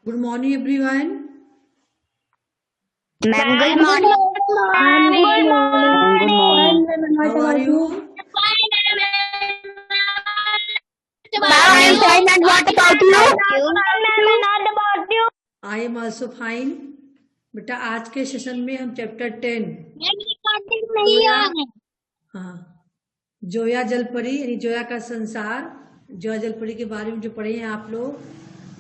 Good morning, everyone. Ma'am, good morning. Good morning. How are you? Ma'am, I'm fine, and what about you? I am also fine. बेटा आज के session में हम chapter 10 हाँ जोया जलपरी यानी जोया का संसार, जोया जलपरी के बारे में जो पढ़े हैं आप लोग,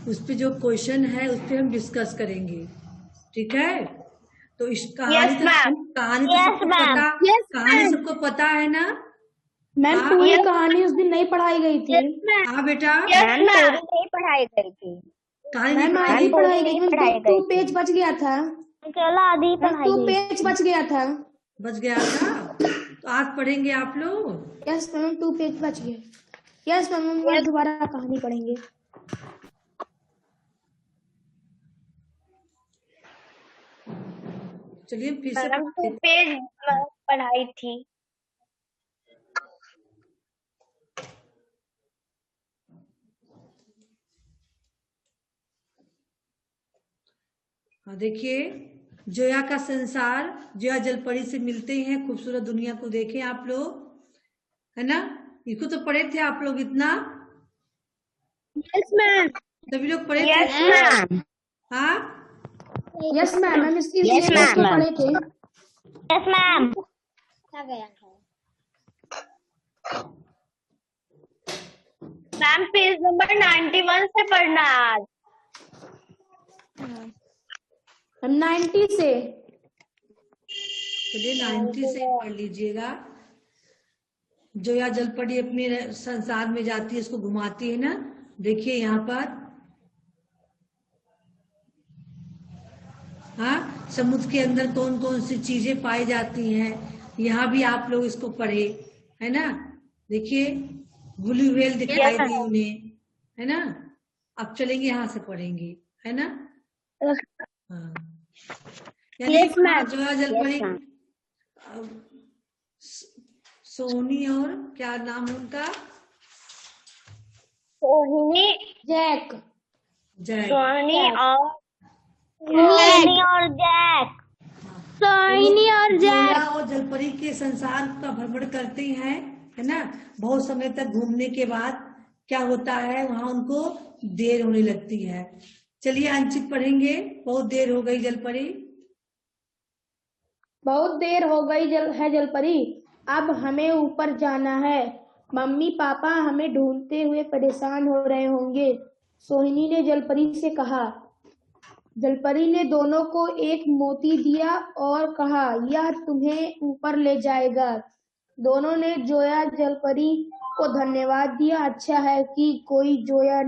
उस पे जो क्वेश्चन है उस पे हम डिस्कस करेंगे, ठीक है? तो इस कहानी कहानी सबको पता है ना? मैम पूरी कहानी उस दिन नहीं पढ़ाई गई थी। हाँ बेटा, मैम, नहीं पढ़ाई गई थी। कहानी मैम नहीं आधी पढ़ाई, पढ़ाई गई, टू पेज बच गया था। चलो आधी पढ़ाई टू पेज बच गया था। बच गया था। तो आज पढ़ेंगे आप लोग? यस मैम, 2 पेज बच गए। यस मैम, हम दोबारा कहानी पढ़ेंगे। चलिए फिर से 2 पेज पढ़ाई थी। हाँ देखिए, जोया का संसार, जोया जलपरी से मिलते हैं, खूबसूरत दुनिया को देखें आप लोग, है ना? इसको तो पढ़े थे आप लोग इतना? Yes ma'am. सभी लोग पढ़े थे? Yes ma'am. हाँ यस मैम, हम इसकी Yes, ma'am. पढ़े थे। Yes ma'am. Ma'am page number 91 से पढ़ना आज। 90 से। चलिए 90 से पढ़ लीजिएगा। जोया जलपरी अपने संसार में जाती है, उसको घुमाती है ना। देखिए यहाँ पर, हाँ, समुद्र के अंदर कौन कौन सी चीजें पाई जाती हैं, यहाँ भी आप लोग इसको पढ़े, है ना? देखिए ब्लू व्हेल दिखाई दी उन्हें, है ना? अब चलेंगे यहाँ से पढ़ेंगे, है ना? हाँ, यानी जोया जलपरी सोनी और क्या नाम है उनका? सोहिनी, जैक। सोहिनी और जैक। सोहिनी और जोया और जलपरी के संसार का भ्रमण करते हैं, है ना? बहुत समय तक घूमने के बाद क्या होता है, वहां उनको देर होने लगती है। चलिए अंचित पढ़ेंगे। बहुत देर हो गई जलपरी। बहुत देर हो गई जलपरी, अब हमें ऊपर जाना है। मम्मी पापा हमें ढूंढते हुए परेशान हो रहे होंगे, सोहिनी ने जलपरी से कहा। जलपरी ने दोनों को एक मोती दिया और कहा, यह तुम्हें ऊपर ले जाएगा। दोनों ने जोया जलपरी को धन्यवाद दिया। अच्छा है कि कोई जोया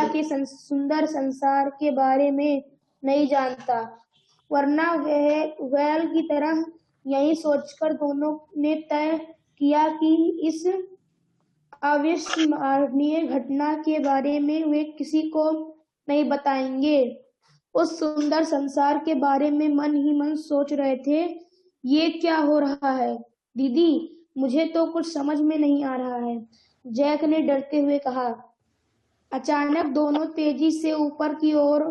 के सुंदर संसार के बारे में नहीं जानता, वरना व्हेल की तरह। यही सोचकर दोनों ने तय किया कि इस अविस्मरणीय घटना के बारे में वे किसी को नहीं बताएंगे। उस सुंदर संसार के बारे में मन ही मन सोच रहे थे। ये क्या हो रहा है दीदी, मुझे तो कुछ समझ में नहीं आ रहा है, जैक ने डरते हुए कहा। अचानक दोनों तेजी से ऊपर की ओर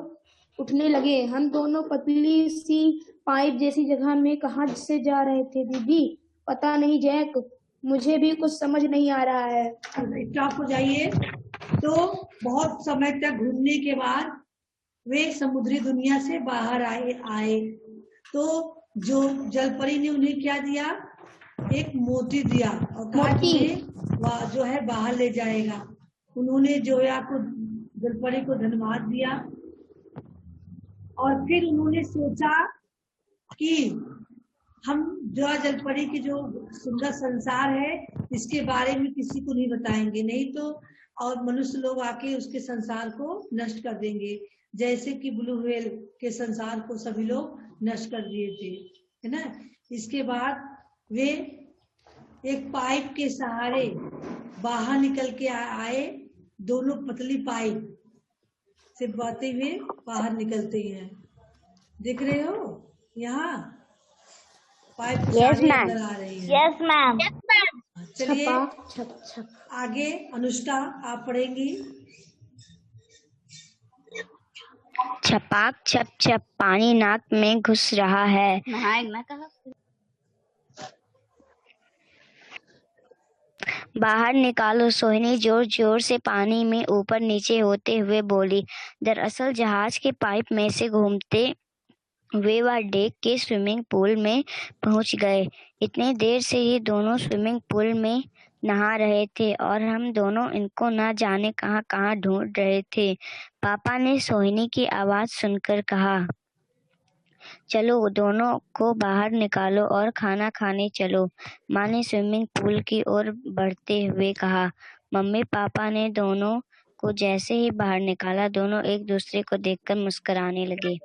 उठने लगे। हम दोनों पतली सी पाइप जैसी जगह में कहां से जा रहे थे दीदी? पता नहीं जैक, मुझे भी कुछ समझ नहीं आ रहा है। स्टॉप हो जाइए। तो बहुत समय तक घूमने के बाद वे समुद्री दुनिया से बाहर आए। तो जो जलपरी ने उन्हें क्या दिया? एक मोती दिया और कहा कि जो है बाहर ले जाएगा। उन्होंने जोया को, जलपरी को धन्यवाद दिया और फिर उन्होंने सोचा कि हम जोया जलपरी की जो सुंदर संसार है इसके बारे में किसी को नहीं बताएंगे, नहीं तो और मनुष्य लोग आके उसके संसार को नष्ट कर देंगे, जैसे कि ब्लू व्हेल के संसार को सभी लोग नष्ट कर दिए थे, है ना? इसके बाद वे एक पाइप के सहारे बाहर निकल के आए। दोनों पतली पाइप से बहते हुए बाहर निकलते हैं, देख रहे हो यहाँ पाइप के सहारे अंदर आ रही है। Yes ma'am. चलिए आगे अनुष्का आप पढ़ेंगी। छपाक छप छप पानी नाक में घुस रहा है। बाहर निकालो, सोहिनी जोर जोर से पानी में ऊपर नीचे होते हुए बोली। दरअसल जहाज के पाइप में से घूमते वे वह डेक के स्विमिंग पूल में पहुंच गए। इतने देर से ही दोनों स्विमिंग पूल में नहा रहे थे और हम दोनों इनको न जाने कहां कहां ढूंढ रहे थे। पापा ने सोहिनी की आवाज सुनकर कहा, चलो दोनों को बाहर निकालो और खाना खाने चलो। माँ ने स्विमिंग पूल की ओर बढ़ते हुए कहा। मम्मी पापा ने दोनों को जैसे ही बाहर निकाला, दोनों एक दूसरे को देखकर मुस्कुराने लगे।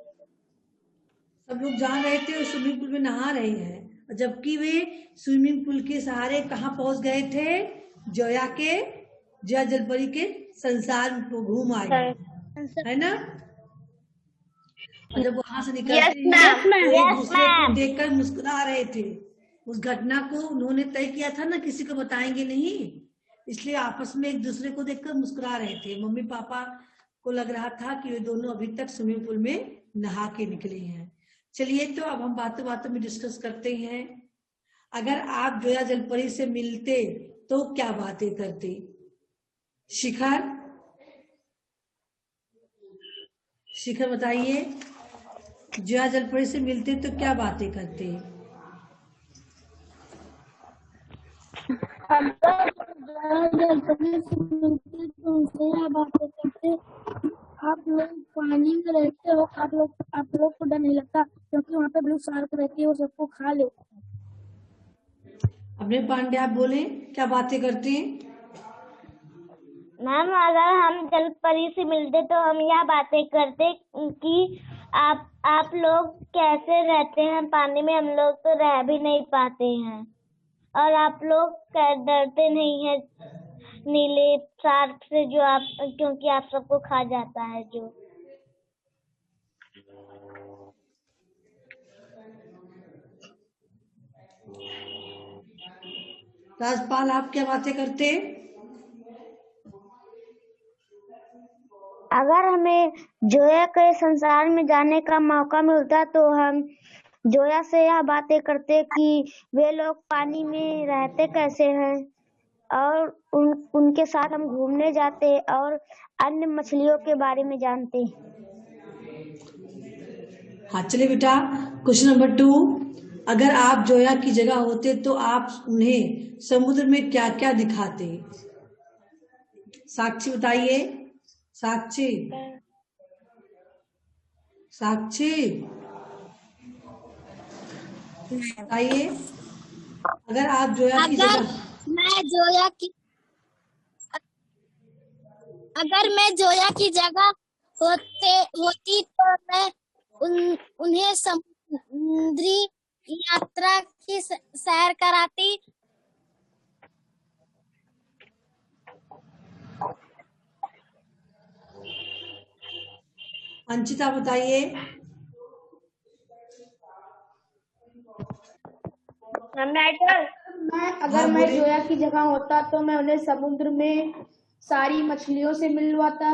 सब लोग जा रहे थे और स्विमिंग पूल में नहा रहे हैं, जबकि वे स्विमिंग पूल के सहारे कहाँ पहुंच गए थे? जया जलपरी के संसार में घूम आए, है ना? और जब वहां से निकलते Yes, हैं ma'am. तो एक Yes, दूसरे को ma'am. देखकर मुस्कुरा रहे थे। उस घटना को उन्होंने तय किया था ना, किसी को बताएंगे नहीं, इसलिए आपस में एक दूसरे को देखकर मुस्कुरा रहे थे। मम्मी पापा को लग रहा था कि वे दोनों अभी तक स्विमिंग पूल में नहा के निकले हैं। चलिए, तो अब हम बातों बातों में डिस्कस करते हैं। अगर आप जोया जलपरी से मिलते तो क्या बातें करते? शिखर बताइए, जोया जलपरी से मिलते तो क्या बातें करते? अगर जलपरी से मिलते तो उनसे यह बातें करते, आप लोग पानी में रहते हो, आप लोग को डर नहीं लगता क्योंकि वहाँ पे ब्लू शार्क रहती है, वो सबको खा लेती है। अपने पांडे आप बोले, क्या बातें करते हैं? मैम, अगर हम जलपरी से मिलते तो हम यह बातें करते कि आप लोग कैसे रहते हैं पानी में, हम लोग तो रह भी नहीं पाते हैं, और आप लोग डरते नहीं हैं नीले शार्क से, क्योंकि आप सबको खा जाता है जो। राजपाल, आप क्या बातें करते? अगर हमें जोया के संसार में जाने का मौका मिलता तो हम जोया से यह बातें करते कि वे लोग पानी में रहते कैसे हैं, और उनके साथ हम घूमने जाते और अन्य मछलियों के बारे में जानते। हाँ, चलिए बेटा, क्वेश्चन नंबर 2। अगर आप जोया की जगह होते तो आप उन्हें समुद्र में क्या क्या दिखाते? साक्षी बताइए। साक्षी बताइए, अगर आप जोया की जगह अगर मैं जोया की जगह होती तो मैं उन्हें समुद्री यात्रा की सैर कराती। अंशिता बताइए। अगर मैं जोया की जगह होता तो मैं उन्हें समुद्र में सारी मछलियों से मिलवाता,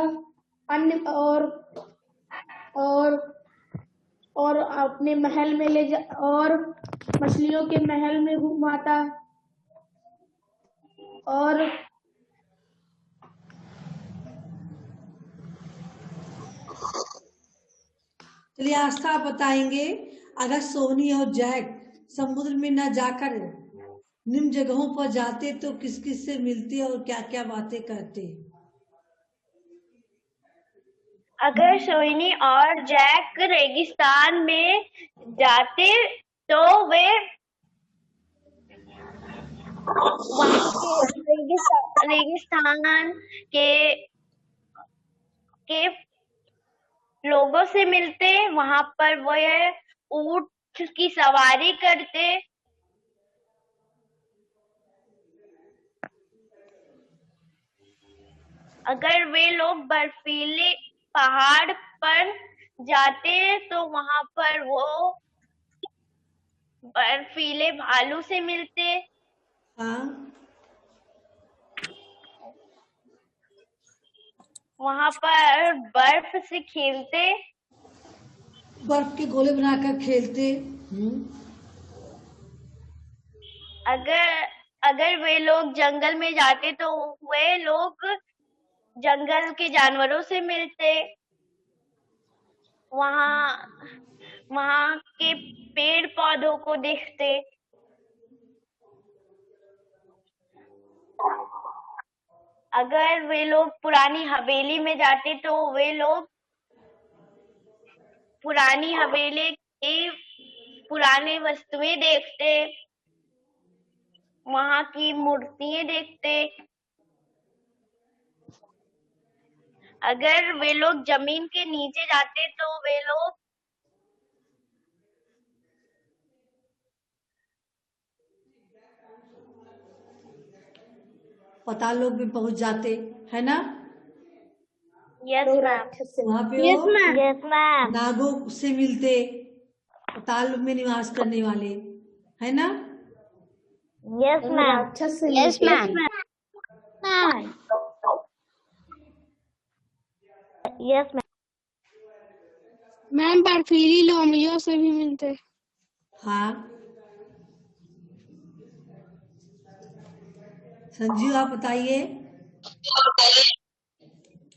अन्य और अपने महल में और मछलियों के महल में घुमाता, और चलिए आस्था, आप बताएंगे, अगर सोनी और जैक समुद्र में न जाकर निम्न जगहों पर जाते तो किस किस से मिलते और क्या क्या बातें करते? अगर सोहिनी और जैक रेगिस्तान में जाते तो वे रेगिस्तान के लोगों से मिलते, वहां पर वो ऊंट की सवारी करते। अगर वे लोग बर्फीले पहाड़ पर जाते तो वहां पर वो बर्फीले भालू से मिलते। हाँ, वहां पर बर्फ से खेलते। बर्फ के गोले बनाकर खेलते। अगर अगर वे लोग जंगल में जाते तो वे लोग जंगल के जानवरों से मिलते, वहाँ वहाँ के पेड़ पौधों को देखते। अगर वे लोग पुरानी हवेली में जाते तो वे लोग पुरानी हवेली की पुरानी वस्तुएं देखते, वहाँ की मूर्तियां देखते। अगर वे लोग जमीन के नीचे जाते तो वे लोग पाताल लोक में पहुंच जाते, है ना? यस तो मैम। राक्षस से वहां पे यस वो मैम। Yes ma'am. नागों से मिलते, पाताल लोक में निवास करने वाले, है ना? यस उन मैम। राक्षस से यस मिलते। मैम। Yes ma'am. मैम बर्फीली लोमड़ियों से भी मिलते। हाँ, संजीव आप बताइए।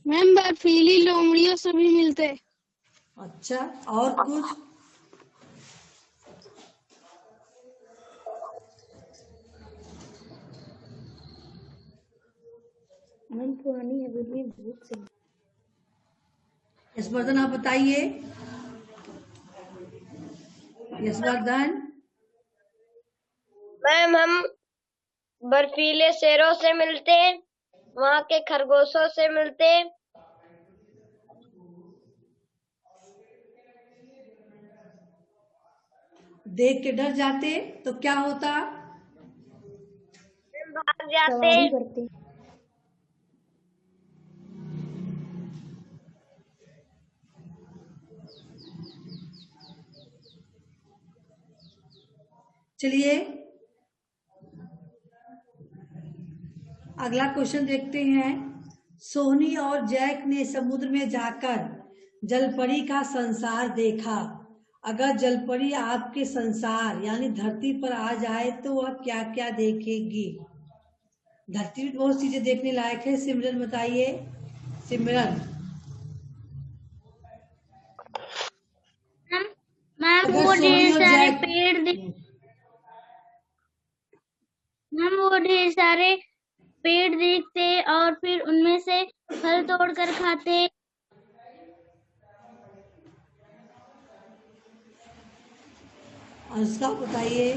मैम बर्फीली लोमड़ियों से भी मिलते। अच्छा, और कुछ? मन पुरानी हवेली में भूत से यशवर्धन आप बताइए। यशवर्धन। मैम हम बर्फीले शेरों से मिलते, वहाँ के खरगोशों से मिलते। देख के डर जाते तो क्या होता? भाग जाते। सवारी करते। चलिए अगला क्वेश्चन देखते हैं। सोहनी और जैक ने समुद्र में जाकर जलपरी का संसार देखा। अगर जलपरी आपके संसार यानी धरती पर आ जाए तो वह क्या क्या देखेगी? धरती में बहुत चीजें देखने लायक है। सिमरन बताइए। सिमरन। मैम अगर वो सोहनी ढेर और सारे जैक पेड़ मैम वो ढेर सारे पेड़ देखते और फिर उनमें से फल तोड़ कर खाते। अनुष्का बताइए।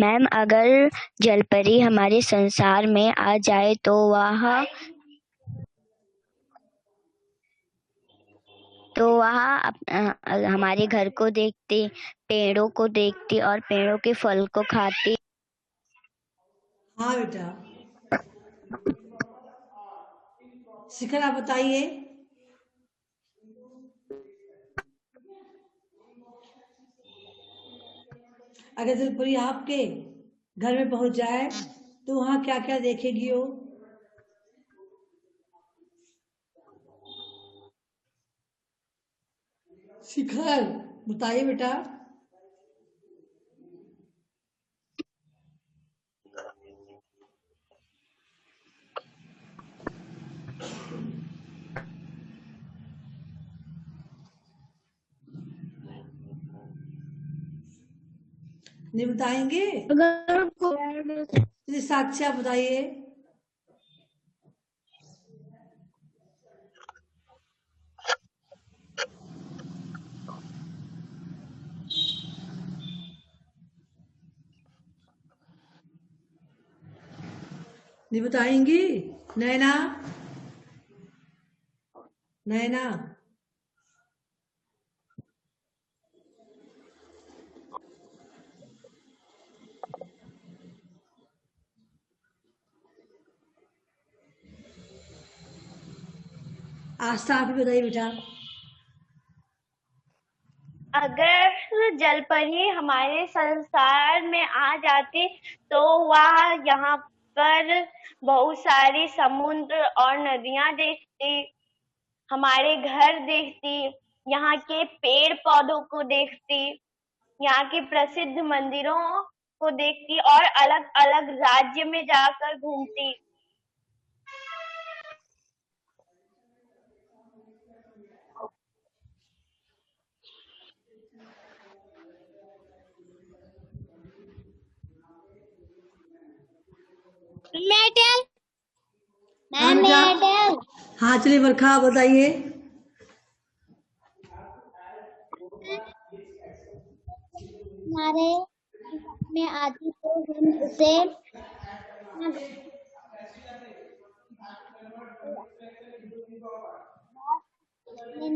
मैम अगर जलपरी हमारे संसार में आ जाए तो वह हमारे घर को देखती, पेड़ों को देखती और पेड़ों के फल को खाती। हाँ बेटा। शिखर आप बताइए। अगर जलपरी आपके घर में पहुंच जाए तो वहां क्या क्या देखेगी वो? शिखर बताइए बेटा। नहीं बताएंगे? अगर चलिए साक्षी आप बताइए। नहीं बताएंगी? नैना। नैना। आस्था आप ही बताइए बेटा। अगर जलपरी हमारे संसार में आ जाती तो वह यहाँ पर बहुत सारी समुद्र और नदियां देखती। हमारे घर देखती, यहाँ के पेड़ पौधों को देखती, यहाँ के प्रसिद्ध मंदिरों को देखती और अलग अलग राज्य में जाकर घूमती। हाँ बेटा, हाँ चलिए बरखा बताइए। हमारे में आती तो हम उसे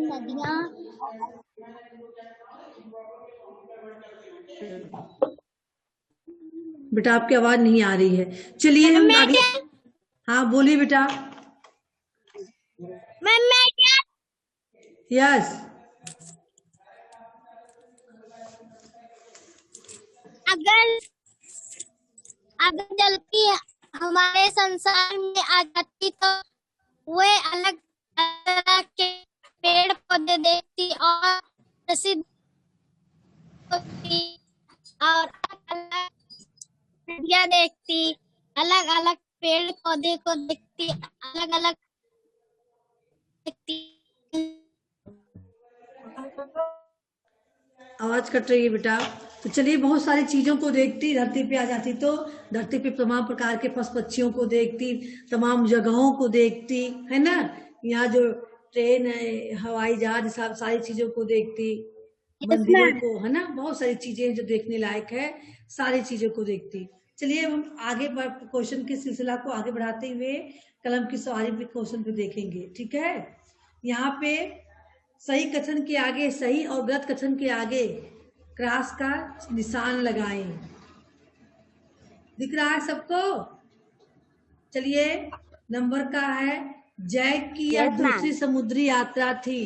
नदियाँ बेटा आपकी आवाज नहीं आ रही है। चलिए हम आगे। हाँ बोलिए बेटा। यस। अगर जल की हमारे संसार में आ जाती तो वे अलग अलग के पेड़ पौधे देखती और प्रसिद्ध होती और अलग नदियाँ देखती, अलग अलग पेड़ पौधे को देखती, अलग अलग देखती। आवाज कट रही है बेटा। तो चलिए बहुत सारी चीजों को देखती, धरती पे आ जाती तो धरती पे तमाम प्रकार के पशु पक्षियों को देखती, तमाम जगहों को देखती, है ना। यहाँ जो ट्रेन है, हवाई जहाज, सब सारी चीजों को देखती, मंदिरों को, है ना, बहुत सारी चीजें जो देखने लायक है, सारी चीजों को देखती। चलिए हम आगे क्वेश्चन के सिलसिला को आगे बढ़ाते हुए कलम की सवारी पे क्वेश्चन पे देखेंगे, ठीक है। यहाँ पे सही कथन के आगे, सही और गलत कथन के आगे क्रॉस का निशान लगाएं। दिख रहा है सबको? चलिए, नंबर का है, जय की यह दूसरी समुद्री यात्रा थी।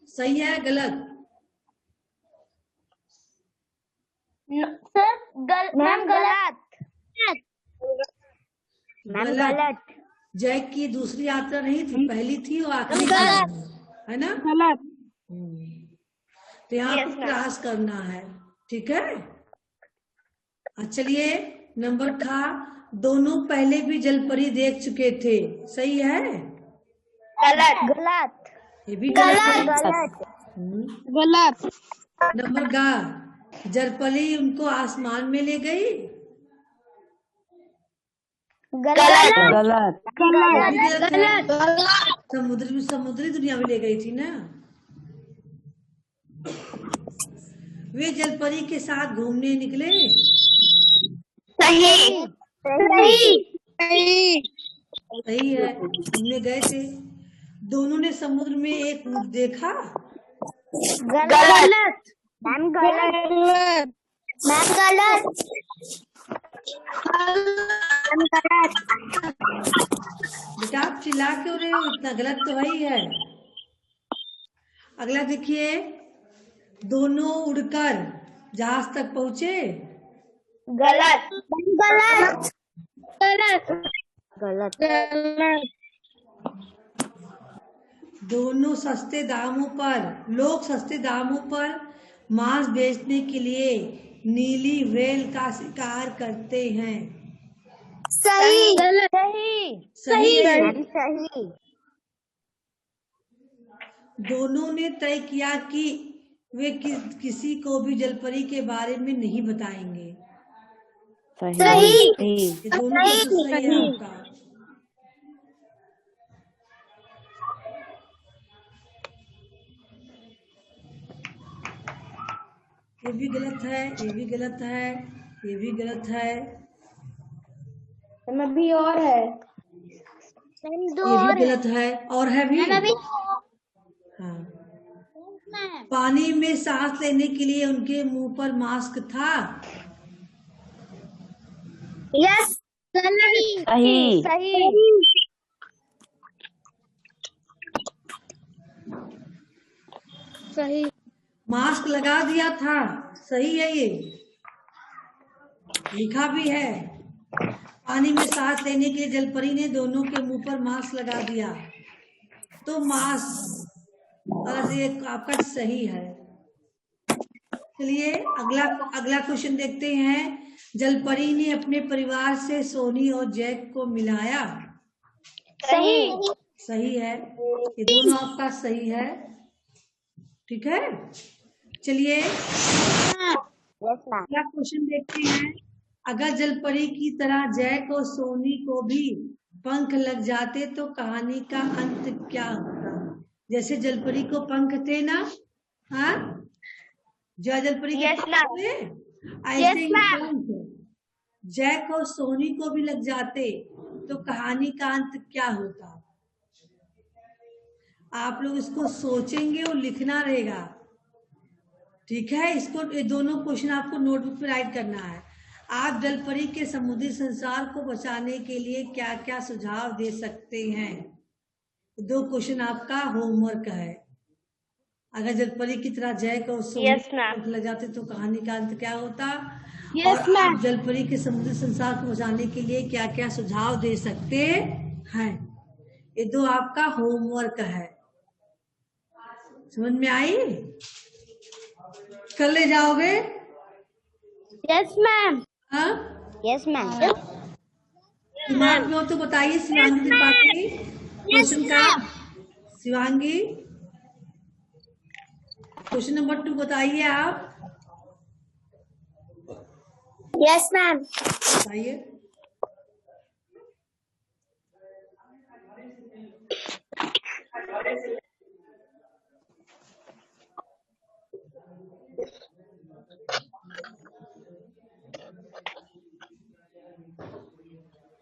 सही है गलत? सर मैम गलत। गलत। जय की दूसरी यात्रा नहीं थी, पहली थी और आखिरी थी, है ना। गलत। तो यहाँ पे क्रॉस करना है, ठीक है। चलिए, नंबर था, दोनों पहले भी जलपरी देख चुके थे। सही है? गलत। ये भी गलत। गलत। नंबर गा, जलपरी उनको आसमान में ले गई। गलत। समुद्री दुनिया में ले गई थी ना। वे जलपरी के साथ घूमने निकले। सही। सही है, घूमने गए थे। दोनों ने समुद्र में एक ऊँट देखा। गलत। बेटा आप चिल्ला क्यों रहे हो इतना? गलत तो वही है। अगला देखिए, दोनों उड़कर जहाज तक पहुंचे। गलत। दोनों लोग सस्ते दामों पर मांस बेचने के लिए नीली व्हेल का शिकार करते हैं। सही। सही है। दोनों ने तय किया कि वे किसी को भी जलपरी के बारे में नहीं बताएंगे। सही। दोनों का तो सही है आपका। ये भी गलत है, ये भी गलत है, ये भी गलत है, भी और है, ये भी गलत है, और है भी। हाँ, पानी में सांस लेने के लिए उनके मुंह पर मास्क था। यस। सही। सही। मास्क लगा दिया था। सही है, ये लिखा भी है। पानी में सांस लेने के लिए जलपरी ने दोनों के मुंह पर मास्क लगा दिया। तो मास्क और ये आपका सही है। चलिए अगला क्वेश्चन देखते हैं। जलपरी ने अपने परिवार से सोनी और जैक को मिलाया। सही है, ये दोनों आपका सही है। ठीक है, चलिए अगला क्वेश्चन देखते हैं। अगर जलपरी की तरह जैक और सोनी को भी पंख लग जाते तो कहानी का अंत क्या होता? जैसे जलपरी को पंख थे ना, हाँ, जलपरी के पंख थे, ऐसे ही पंख जैक और सोनी को भी लग जाते तो कहानी का अंत क्या होता? आप लोग इसको सोचेंगे और लिखना रहेगा। ठीक है, इसको ये दोनों क्वेश्चन आपको नोटबुक पे राइट करना है। आप जलपरी के समुद्री संसार को बचाने के लिए क्या क्या सुझाव दे सकते हैं? दो क्वेश्चन आपका होमवर्क है। अगर जलपरी की तरह जैक और सोनी लग जाते तो कहानी का अंत क्या होता? और आप जलपरी के समुद्री संसार को बचाने के लिए क्या क्या सुझाव दे सकते हैं? ये दो आपका होमवर्क है। समझ में आई? कर ले जाओगे? Yes ma'am. हाँ, यस मैम। दिमाग में हो तो बताइए शिवांगी त्रिपाठी क्वेश्चन का। शिवांगी क्वेश्चन नंबर 2 बताइए आप। Yes ma'am. बताइए।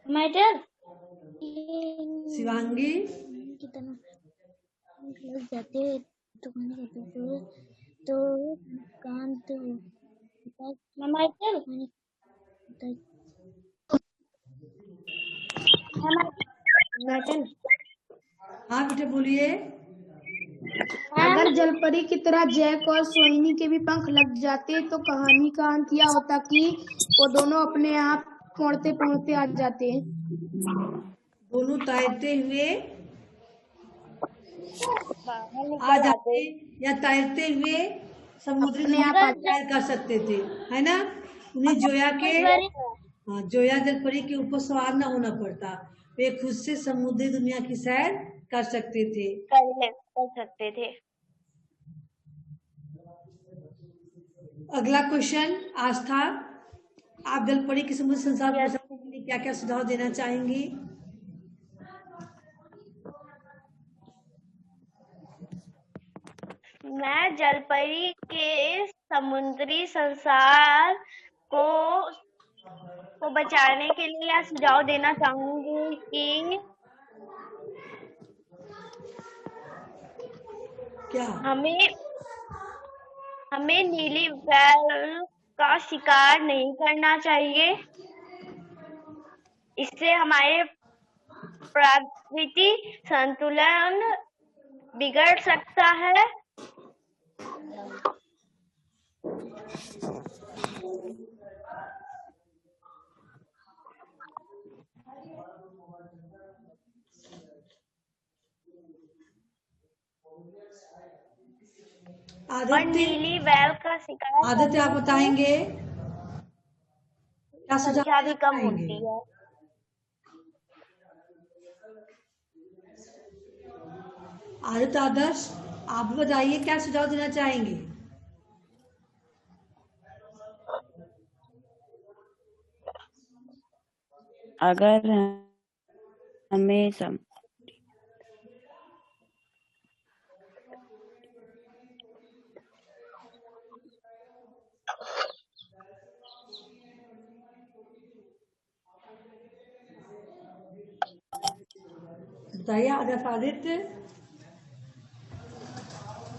मैटर शिवांगी लग जाते तो कांत हाँ बेटे बोलिए। अगर जलपरी की तरह जैक और सोहिनी के भी पंख लग जाते तो कहानी का अंत यह होता कि वो दोनों अपने आप पहुंचते पहुंचते आ जाते। दोनों तैरते हुए आ जाते या तैरते हुए समुद्री दुनिया पर सैर कर सकते थे, है ना? उन्हें जोया जलपरी के ऊपर सवार न होना पड़ता, वे खुद से समुद्री दुनिया की सैर कर सकते थे। अगला क्वेश्चन आस्था, आप जलपरी के समुद्री संसार को बचाने के लिए क्या क्या सुझाव देना चाहेंगी? मैं जलपरी के समुद्री संसार को बचाने के लिए यह सुझाव देना चाहूंगी कि क्या हमें नीली व्हेल का शिकार नहीं करना चाहिए। इससे हमारे प्राकृतिक संतुलन बिगड़ सकता है। और नीली व्हेल का शिकार आदित्य आप बताएंगे क्या संख्या भी कम बताएंगे? होती है। आदित्य आदर्श आप बताइए क्या सुझाव देना चाहेंगे? अगर हमें बताइए आदित्य।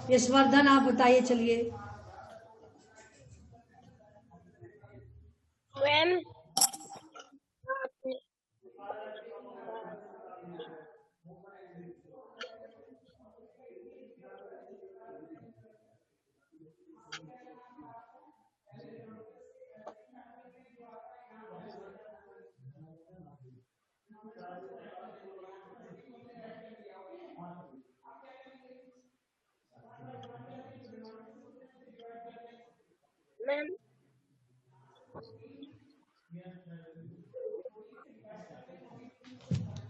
यशवर्धन आप बताइए। चलिए मैम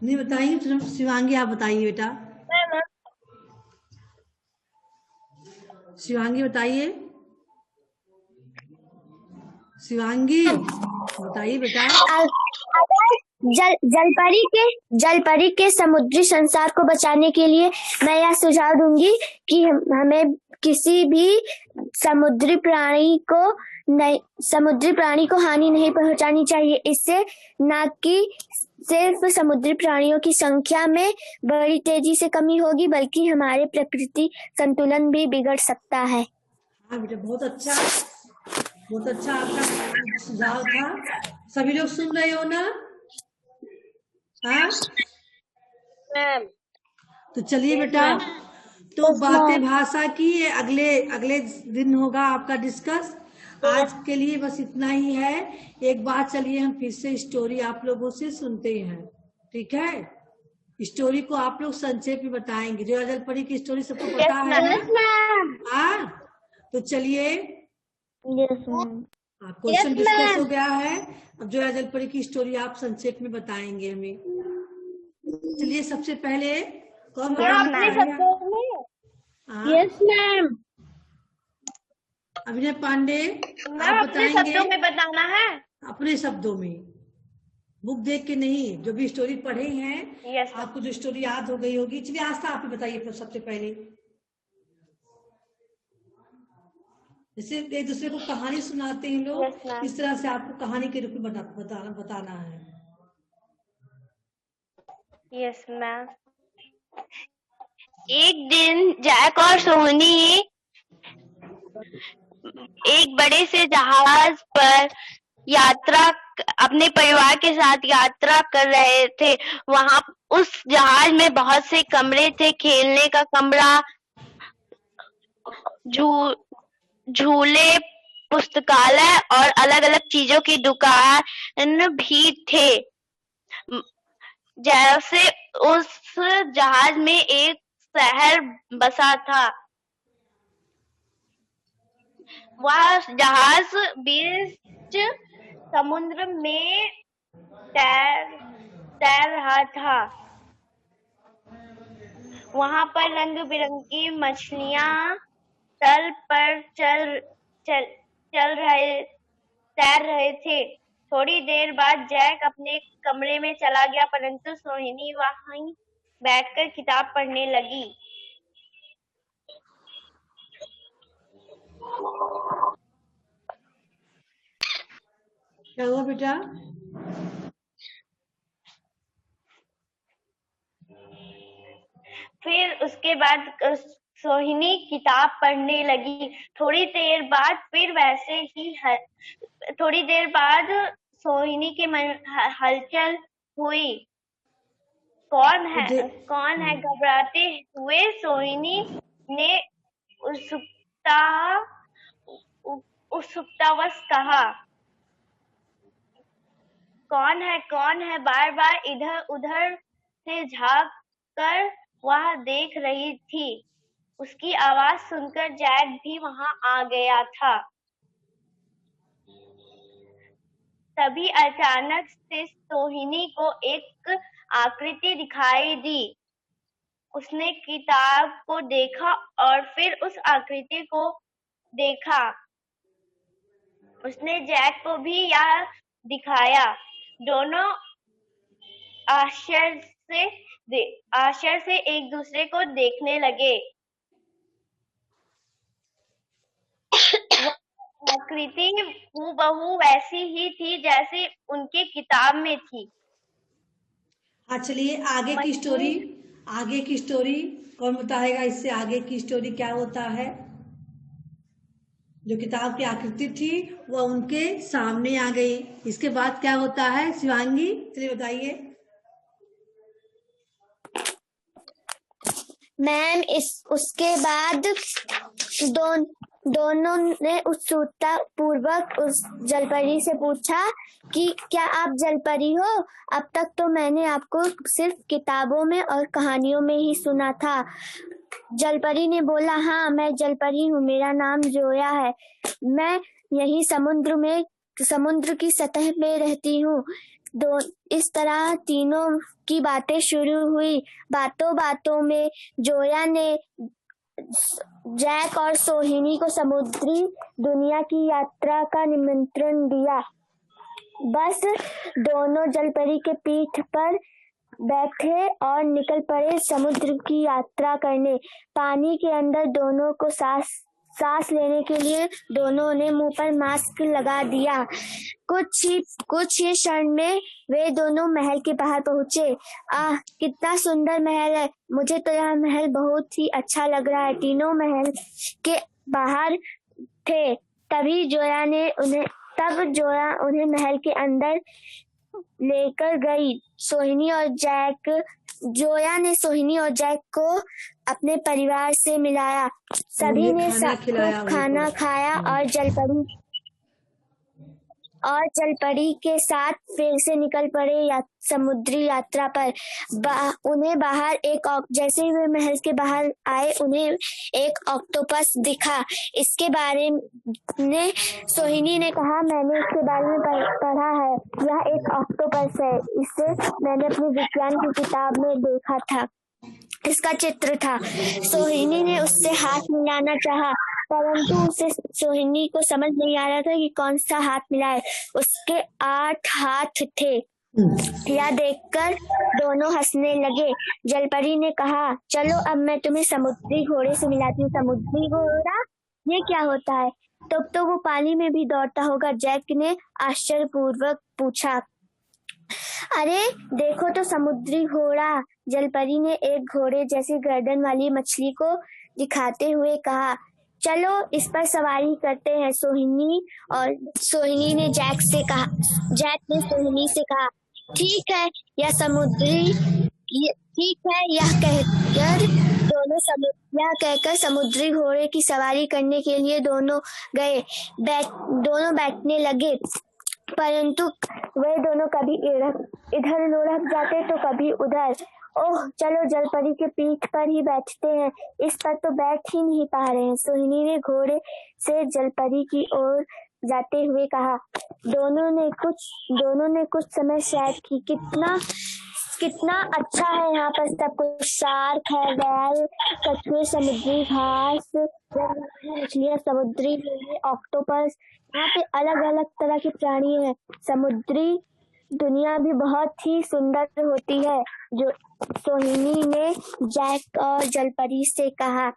नहीं बताइए, सिर्फ शिवांगी आप बताइए बेटा। शिवांगी बताइए, शिवांगी बताइए बेटा। अगर जलपरी के समुद्री संसार को बचाने के लिए मैं यह सुझाव दूंगी कि हमें किसी भी समुद्री प्राणी को हानि नहीं पहुंचानी चाहिए। इससे न कि सिर्फ समुद्री प्राणियों की संख्या में बड़ी तेजी से कमी होगी, बल्कि हमारे प्रकृति संतुलन भी बिगड़ सकता है। हाँ बेटा, बहुत अच्छा आपका सुझाव था। सभी लोग सुन रहे हो ना? हाँ, तो चलिए बेटा, तो बातें भाषा की अगले दिन होगा आपका डिस्कस। आज के लिए बस इतना ही है। एक बार चलिए हम फिर से स्टोरी आप लोगों से सुनते हैं, ठीक है? स्टोरी को आप लोग संक्षेप में बताएंगे। जो जलपरी की स्टोरी सबको पता है ना? हाँ, तो चलिए, क्वेश्चन डिस्कस हो गया है। अब जो जलपरी की स्टोरी आप संक्षेप में बताएंगे हमें। चलिए, सबसे पहले कौन बताएंगे? Yes ma'am. अभिनय पांडे, आप अपने बताएंगे शब्दों में बताना है। अपने शब्दों में, बुक देख के नहीं। जो भी स्टोरी पढ़े हैं, यस आपको जो स्टोरी याद हो गई होगी। चलिए आस्था आप ही बताइए सबसे पहले। जैसे एक दूसरे को कहानी सुनाते हैं लोग, Yes, ma'am. इस तरह से आपको कहानी के रूप में बताना है। Yes ma'am. एक दिन जैक और सोनी एक बड़े से जहाज पर अपने परिवार के साथ यात्रा कर रहे थे। वहां उस जहाज में बहुत से कमरे थे, खेलने का कमरा, झूले, पुस्तकालय और अलग अलग चीजों की दुकान भी थे। जैसे उस जहाज में एक शहर बसा था। वह जहाज बीच समुद्र में तैर रहा था। वहां पर रंग बिरंगी मछलियां तल पर तैर रहे थे। थोड़ी देर बाद जैक अपने कमरे में चला गया, परंतु सोहिनी वहीं बैठकर किताब पढ़ने लगी। क्या हुआ बेटा? फिर उसके बाद सोहिनी किताब पढ़ने लगी। थोड़ी देर बाद सोहिनी के मन हलचल हुई। कौन है? घबराते हुए सोहिनी ने उत्सुकतावश कहा। कौन है? बार बार इधर उधर से झांक कर वह देख रही थी। उसकी आवाज सुनकर जैक भी वहां आ गया था। तभी अचानक से सोहिनी को एक आकृति दिखाई दी। उसने किताब को देखा और फिर उस आकृति को देखा। उसने जैक को भी यह दिखाया। दोनों आश्चर्य से एक दूसरे को देखने लगे। आकृति हूबहू वैसी ही थी जैसे उनके किताब में थी। हाँ, चलिए आगे की स्टोरी कौन बताएगा? इससे आगे की स्टोरी क्या होता है? जो किताब की आकृति थी वह उनके सामने आ गई। इसके बाद क्या होता है शिवांगी? चलिए बताइए। मैम, उसके बाद दोनों ने उत्सुकता पूर्वक उस जलपरी से पूछा कि क्या आप जलपरी हो? अब तक तो मैंने आपको सिर्फ किताबों में और कहानियों में ही सुना था। जलपरी ने बोला, हाँ मैं जलपरी हूँ, मेरा नाम जोया है। यही समुद्र की सतह पे रहती हूँ। इस तरह तीनों की बातें शुरू हुई। बातों बातों में जोया ने जैक और सोहिनी को समुद्री दुनिया की यात्रा का निमंत्रण दिया। बस दोनों जलपरी के पीठ पर बैठे और निकल पड़े समुद्र की यात्रा करने। पानी के अंदर दोनों को सांस लेने के लिए दोनों ने मुंह पर मास्क लगा दिया। कुछ ही क्षण में वे दोनों महल के बाहर पहुंचे। आह, कितना सुंदर महल है। मुझे तो यह महल बहुत ही अच्छा लग रहा है। तीनों महल के बाहर थे। तभी जोया उन्हें महल के अंदर लेकर गई। जोया ने सोहिनी और जैक को अपने परिवार से मिलाया। सभी ने खाना खाया और जलपरी के साथ फिर से निकल पड़े समुद्री यात्रा पर। उन्हें बाहर जैसे ही वे महल के बाहर आए, उन्हें एक ऑक्टोपस दिखा। इसके बारे में सोहिनी ने कहा, मैंने इसके बारे में पढ़ा है। यह एक ऑक्टोपस है। इसे मैंने अपनी विज्ञान की किताब में देखा था। इसका चित्र था। सोहिनी ने उससे हाथ मिलाना चाहा, परंतु सोहिनी को समझ नहीं आ रहा था कि कौन सा हाथ मिलाए। उसके 8 हाथ थे। यह देखकर दोनों हंसने लगे। जलपरी ने कहा, चलो अब मैं तुम्हें समुद्री घोड़े से मिलाती हूँ। समुद्री घोड़ा, ये क्या होता है? तब तो वो पानी में भी दौड़ता होगा। जैक ने आश्चर्यपूर्वक पूछा। अरे देखो तो समुद्री घोड़ा। जलपरी ने एक घोड़े जैसी गर्दन वाली मछली को दिखाते हुए कहा, चलो इस पर सवारी करते हैं। सोहिनी ने जैक ने सोहिनी से कहा, ठीक है। यह कहकर समुद्री घोड़े की सवारी करने के लिए दोनों बैठने लगे, परंतु वे दोनों कभी इधर लुढ़क जाते तो कभी उधर। ओह, चलो जलपरी के पीठ पर ही बैठते हैं। इस पर तो बैठ ही नहीं पा रहे हैं। सोहिनी ने घोड़े से जलपरी की ओर जाते हुए कहा। दोनों ने कुछ समय सैर की। कितना अच्छा है यहाँ पर सब कुछ। शार्क है, वैल, कछुए, समुद्री घास, मछलियाँ, समुद्री ऑक्टोपस। यहाँ पे अलग अलग तरह के प्राणी हैं। समुद्री दुनिया भी बहुत ही सुंदर होती है। जो सोहिनी ने जैक और जलपरी से कहा।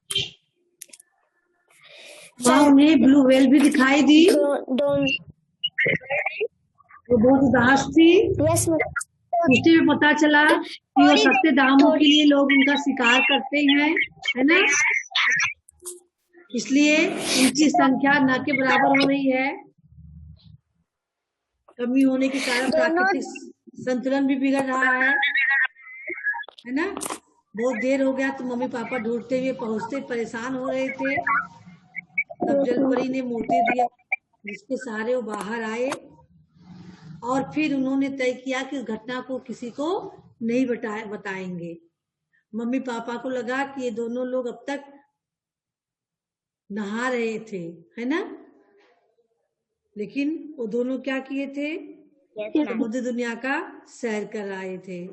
उन्हें ब्लू व्हेल भी दिखाई दी। वो बहुत उदास थी। उससे भी पता चला कि वो सस्ते दामों के लिए लोग उनका शिकार करते हैं, है ना? इसलिए उनकी संख्या न के बराबर हो रही है। कमी होने के कारण प्राकृतिक संतुलन भी बिगड़ रहा है ना? बहुत देर हो गया तो मम्मी पापा ढूंढते हुए पहुंचते परेशान हो रहे थे। तब जलपरी ने मोती दिया, जिसके सहारे वो बाहर आए और फिर उन्होंने तय किया कि इस घटना को किसी को नहीं बताएंगे। मम्मी पापा को लगा कि ये दोनों लोग अब तक नहा रहे थे, है ना? लेकिन वो दोनों क्या किए थे? समुद्र दुनिया का सैर कर आए थे।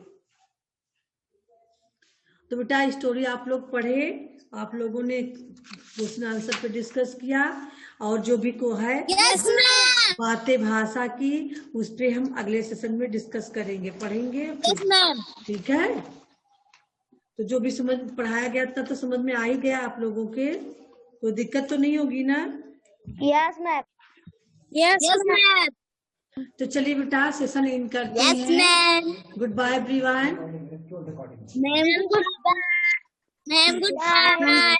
तो बेटा स्टोरी आप लोग पढ़े, आप लोगों ने क्वेश्चन आंसर पे डिस्कस किया और जो भी को है बातें भाषा की, उस पे हम अगले सेशन में डिस्कस करेंगे, पढ़ेंगे। ठीक है? तो जो भी पढ़ाया गया था तो समझ में आ ही गया आप लोगों के? कोई दिक्कत तो नहीं होगी ना? Yes ma'am. तो चलिए बेटा सेशन इन करते हैं। Good bye everyone. Ma'am good bye.